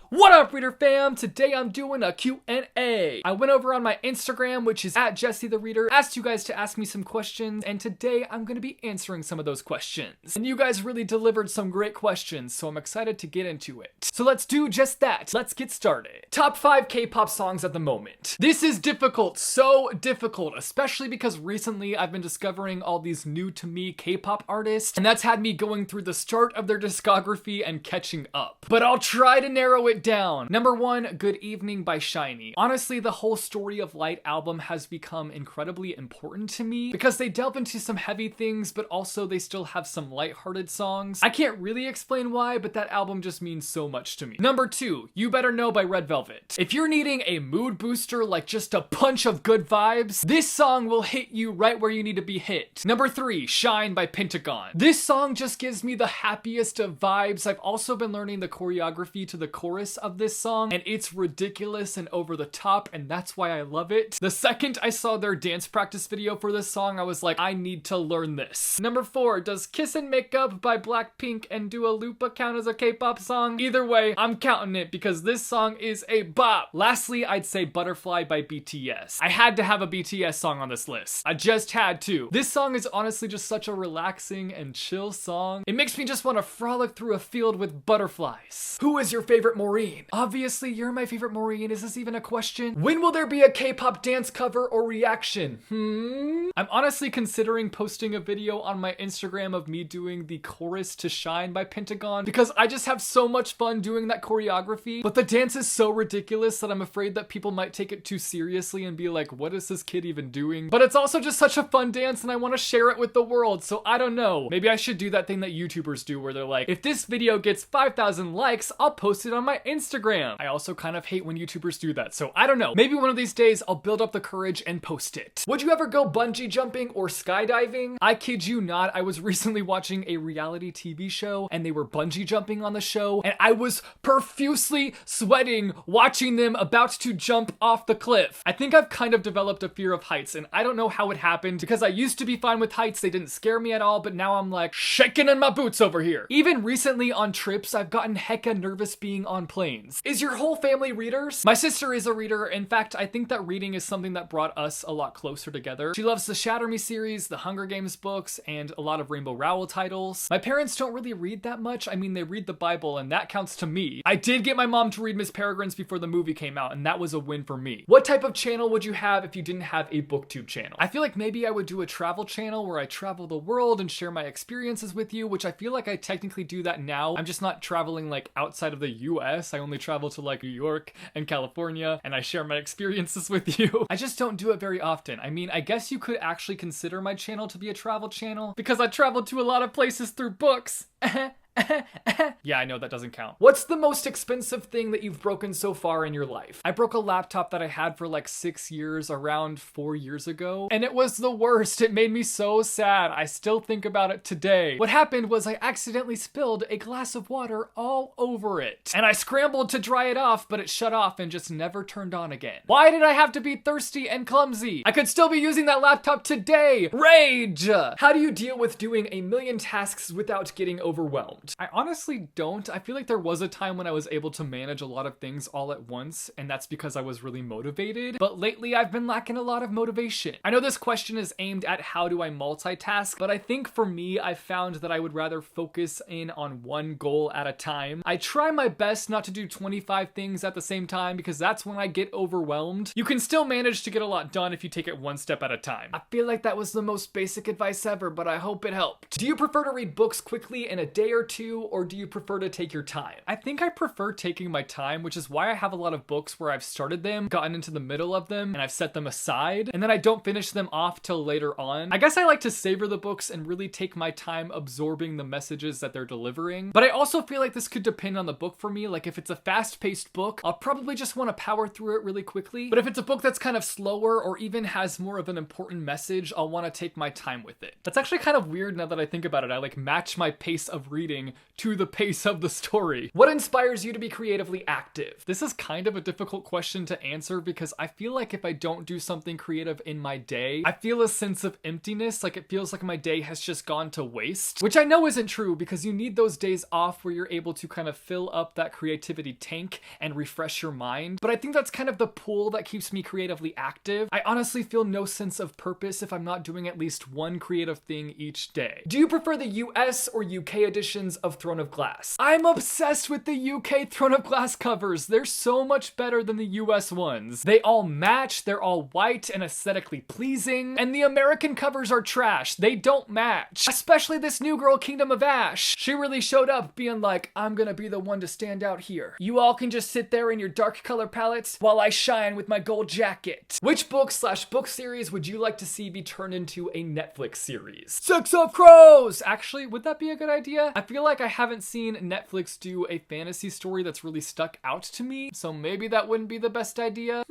What up, reader fam? Today I'm doing a Q&A. I went over on my Instagram, which is at jessethereader, asked you guys to ask me some questions, and today I'm going to be answering some of those questions. And you guys really delivered some great questions, so I'm excited to get into it. So let's do just that. Let's get started. Top 5 K-pop songs at the moment. This is difficult, so difficult, especially because recently I've been discovering all these new to me K-pop artists, and that's had me going through the start of their discography and catching up. But I'll try to narrow it down. Number 1, Good Evening by SHINee. Honestly, the whole Story of Light album has become incredibly important to me because they delve into some heavy things, but also they still have some lighthearted songs. I can't really explain why, but that album just means so much to me. Number 2, You Better Know by Red Velvet. If you're needing a mood booster, like just a punch of good vibes, this song will hit you right where you need to be hit. Number 3, Shine by Pentagon. This song just gives me the happiest of vibes. I've also been learning the choreography to the chorus of this song, and it's ridiculous and over the top, and that's why I love it. The second I saw their dance practice video for this song, I was like, I need to learn this. Number 4, does Kiss and Make Up by Blackpink and Dua Lipa count as a K-pop song? Either way, I'm counting it because this song is a bop. Lastly, I'd say Butterfly by BTS. I had to have a BTS song on this list. I just had to. This song is honestly just such a relaxing and chill song. It makes me just want to frolic through a field with butterflies. Who is your favorite Maureen? Obviously, you're my favorite Maureen. Is this even a question? When will there be a K-pop dance cover or reaction? I'm honestly considering posting a video on my Instagram of me doing the chorus to Shine by Pentagon because I just have so much fun doing that choreography, but the dance is so ridiculous that I'm afraid that people might take it too seriously and be like, what is this kid even doing? But it's also just such a fun dance and I want to share it with the world, so I don't know. Maybe I should do that thing that YouTubers do where they're like, if this video gets 5,000 likes, I'll post it on my Instagram. I also kind of hate when YouTubers do that, so I don't know. Maybe one of these days I'll build up the courage and post it. Would you ever go bungee jumping or skydiving? I kid you not, I was recently watching a reality TV show and they were bungee jumping on the show and I was profusely sweating watching them about to jump off the cliff. I think I've kind of developed a fear of heights and I don't know how it happened because I used to be fine with heights, they didn't scare me at all, but now I'm like shaking in my boots over here. Even recently on trips, I've gotten hecka nervous being on planes. Is your whole family readers? My sister is a reader. In fact, I think that reading is something that brought us a lot closer together. She loves the Shatter Me series, the Hunger Games books, and a lot of Rainbow Rowell titles. My parents don't really read that much. I mean, they read the Bible, and that counts to me. I did get my mom to read Miss Peregrine's before the movie came out, and that was a win for me. What type of channel would you have if you didn't have a booktube channel? I feel like maybe I would do a travel channel where I travel the world and share my experiences with you, which I feel like I technically do that now. I'm just not traveling like outside of the US. I only travel to like New York and California, and I share my experiences with you. I just don't do it very often. I mean, I guess you could actually consider my channel to be a travel channel because I travel to a lot of places through books. Yeah, I know that doesn't count. What's the most expensive thing that you've broken so far in your life? I broke a laptop that I had for like 6 years around 4 years ago, and it was the worst. It made me so sad. I still think about it today. What happened was I accidentally spilled a glass of water all over it, and I scrambled to dry it off, but it shut off and just never turned on again. Why did I have to be thirsty and clumsy? I could still be using that laptop today. Rage! How do you deal with doing a million tasks without getting overwhelmed? I honestly don't. I feel like there was a time when I was able to manage a lot of things all at once, and that's because I was really motivated. But lately I've been lacking a lot of motivation. I know this question is aimed at how do I multitask, but I think for me, I found that I would rather focus in on one goal at a time. I try my best not to do 25 things at the same time because that's when I get overwhelmed. You can still manage to get a lot done if you take it one step at a time. I feel like that was the most basic advice ever, but I hope it helped. Do you prefer to read books quickly in a day or two, or do you prefer to take your time? I think I prefer taking my time, which is why I have a lot of books where I've started them, gotten into the middle of them, and I've set them aside, and then I don't finish them off till later on. I guess I like to savor the books and really take my time absorbing the messages that they're delivering, but I also feel like this could depend on the book for me. Like if it's a fast-paced book, I'll probably just want to power through it really quickly, but if it's a book that's kind of slower or even has more of an important message, I'll want to take my time with it. That's actually kind of weird now that I think about it. I like match my pace of reading going to the pace of the story. What inspires you to be creatively active? This is kind of a difficult question to answer because I feel like if I don't do something creative in my day, I feel a sense of emptiness, like it feels like my day has just gone to waste, which I know isn't true because you need those days off where you're able to kind of fill up that creativity tank and refresh your mind. But I think that's kind of the pull that keeps me creatively active. I honestly feel no sense of purpose if I'm not doing at least one creative thing each day. Do you prefer the US or UK editions of Throne of Glass? I'm obsessed with the UK Throne of Glass covers. They're so much better than the US ones. They all match, they're all white and aesthetically pleasing, and the American covers are trash. They don't match. Especially this new girl, Kingdom of Ash. She really showed up being like, I'm gonna be the one to stand out here. You all can just sit there in your dark color palettes while I shine with my gold jacket. Which book/book series would you like to see be turned into a Netflix series? Six of Crows! Actually, would that be a good idea? I feel like I haven't seen Netflix do a fantasy story that's really stuck out to me, so maybe that wouldn't be the best idea.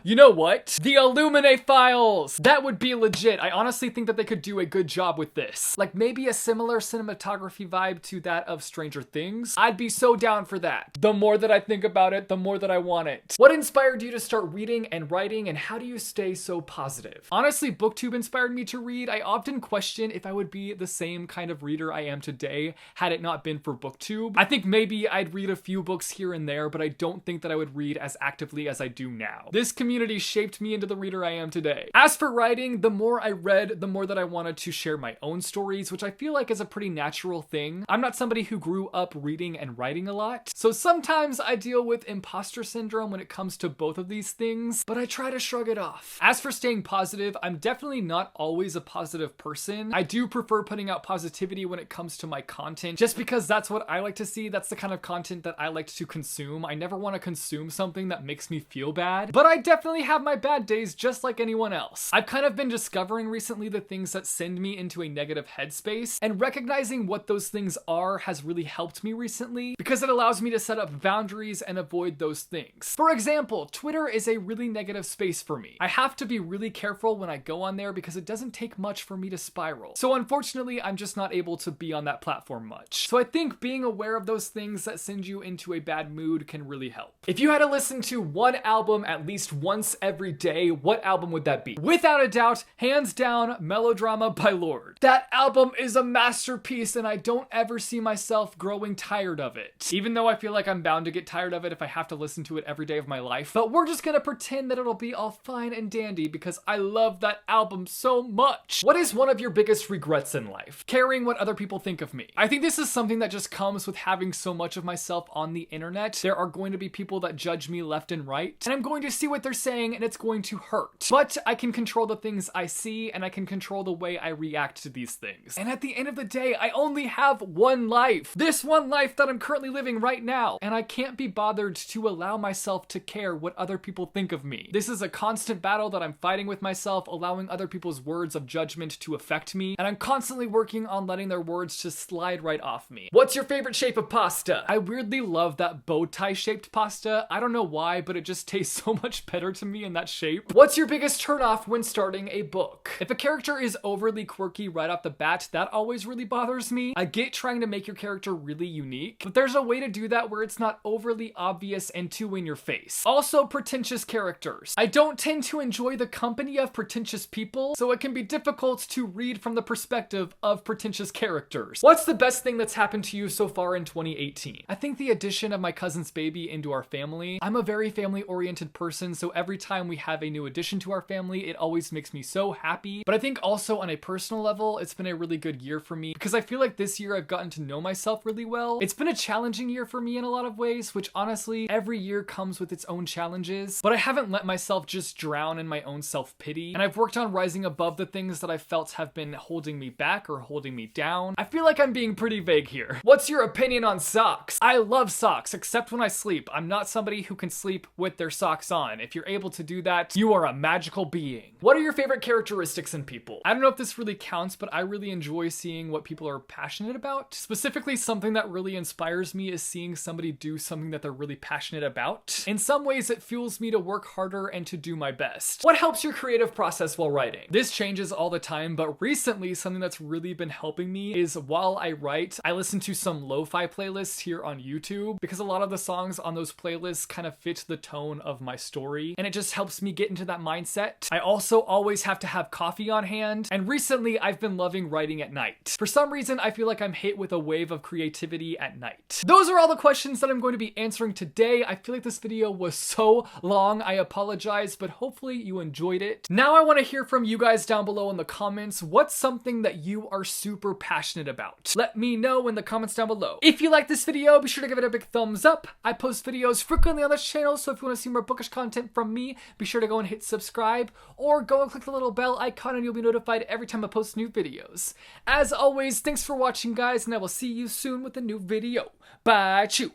You know what? The Illuminate Files! That would be legit. I honestly think that they could do a good job with this. Like maybe a similar cinematography vibe to that of Stranger Things. I'd be so down for that. The more that I think about it, the more that I want it. What inspired you to start reading and writing, and how do you stay so positive? Honestly, BookTube inspired me to read. I often question if I would be the same kind of reader I am today had it not been for BookTube. I think maybe I'd read a few books here and there, but I don't think that I would read as actively as I do now. This community shaped me into the reader I am today. As for writing, the more I read, the more that I wanted to share my own stories, which I feel like is a pretty natural thing. I'm not somebody who grew up reading and writing a lot, so sometimes I deal with imposter syndrome when it comes to both of these things, but I try to shrug it off. As for staying positive, I'm definitely not always a positive person. I do prefer putting out positivity when it comes to my content, just because that's what I like to see. That's the kind of content that I like to consume. I never want to consume something that makes me feel bad, but I definitely have my bad days just like anyone else. I've kind of been discovering recently the things that send me into a negative headspace, and recognizing what those things are has really helped me recently because it allows me to set up boundaries and avoid those things. For example, Twitter is a really negative space for me. I have to be really careful when I go on there because it doesn't take much for me to spiral. So unfortunately, I'm just not able to be on that platform much. So I think being aware of those things that send you into a bad mood can really help. If you had to listen to one album at least once every day, what album would that be? Without a doubt, hands down, Melodrama by Lorde. That album is a masterpiece and I don't ever see myself growing tired of it. Even though I feel like I'm bound to get tired of it if I have to listen to it every day of my life. But we're just gonna pretend that it'll be all fine and dandy because I love that album so much. What is one of your biggest regrets in life? Caring what other people think of me. I think this is something that just comes with having so much of myself on the internet. There are going to be people that judge me left and right, and I'm going to see what they're saying and it's going to hurt. But I can control the things I see and I can control the way I react to these things. And at the end of the day, I only have one life. This one life that I'm currently living right now. And I can't be bothered to allow myself to care what other people think of me. This is a constant battle that I'm fighting with myself, allowing other people's words of judgment to affect me. And I'm constantly working on letting their words just slide right off me. What's your favorite shape of pasta? I weirdly love that bow tie shaped pasta. I don't know why, but it just tastes so much better to me in that shape. What's your biggest turnoff when starting a book? If a character is overly quirky right off the bat, that always really bothers me. I get trying to make your character really unique, but there's a way to do that where it's not overly obvious and too in your face. Also, pretentious characters. I don't tend to enjoy the company of pretentious people, so it can be difficult to read from the perspective of pretentious characters. What's the best thing that's happened to you so far in 2018? I think the addition of my cousin's baby into our family. I'm a very family-oriented person, so every time we have a new addition to our family, it always makes me so happy. But I think also on a personal level, it's been a really good year for me because I feel like this year I've gotten to know myself really well. It's been a challenging year for me in a lot of ways, which honestly, every year comes with its own challenges, but I haven't let myself just drown in my own self-pity, and I've worked on rising above the things that I felt have been holding me back or holding me down. I feel like I'm being pretty vague here. What's your opinion on socks? I love socks, except when I sleep. I'm not somebody who can sleep with their socks on. If you're you're able to do that, you are a magical being. What are your favorite characteristics in people? I don't know if this really counts, but I really enjoy seeing what people are passionate about. Specifically, something that really inspires me is seeing somebody do something that they're really passionate about. In some ways, it fuels me to work harder and to do my best. What helps your creative process while writing? This changes all the time, but recently, something that's really been helping me is while I write, I listen to some lo-fi playlists here on YouTube because a lot of the songs on those playlists kind of fit the tone of my story, and it just helps me get into that mindset. I also always have to have coffee on hand, and recently I've been loving writing at night. For some reason, I feel like I'm hit with a wave of creativity at night. Those are all the questions that I'm going to be answering today. I feel like this video was so long. I apologize, but hopefully you enjoyed it. Now I want to hear from you guys down below in the comments. What's something that you are super passionate about? Let me know in the comments down below. If you like this video, be sure to give it a big thumbs up. I post videos frequently on this channel, so if you want to see more bookish content from me, be sure to go and hit subscribe, or go and click the little bell icon and you'll be notified every time I post new videos. As always, thanks for watching, guys, and I will see you soon with a new video. Bye, chew.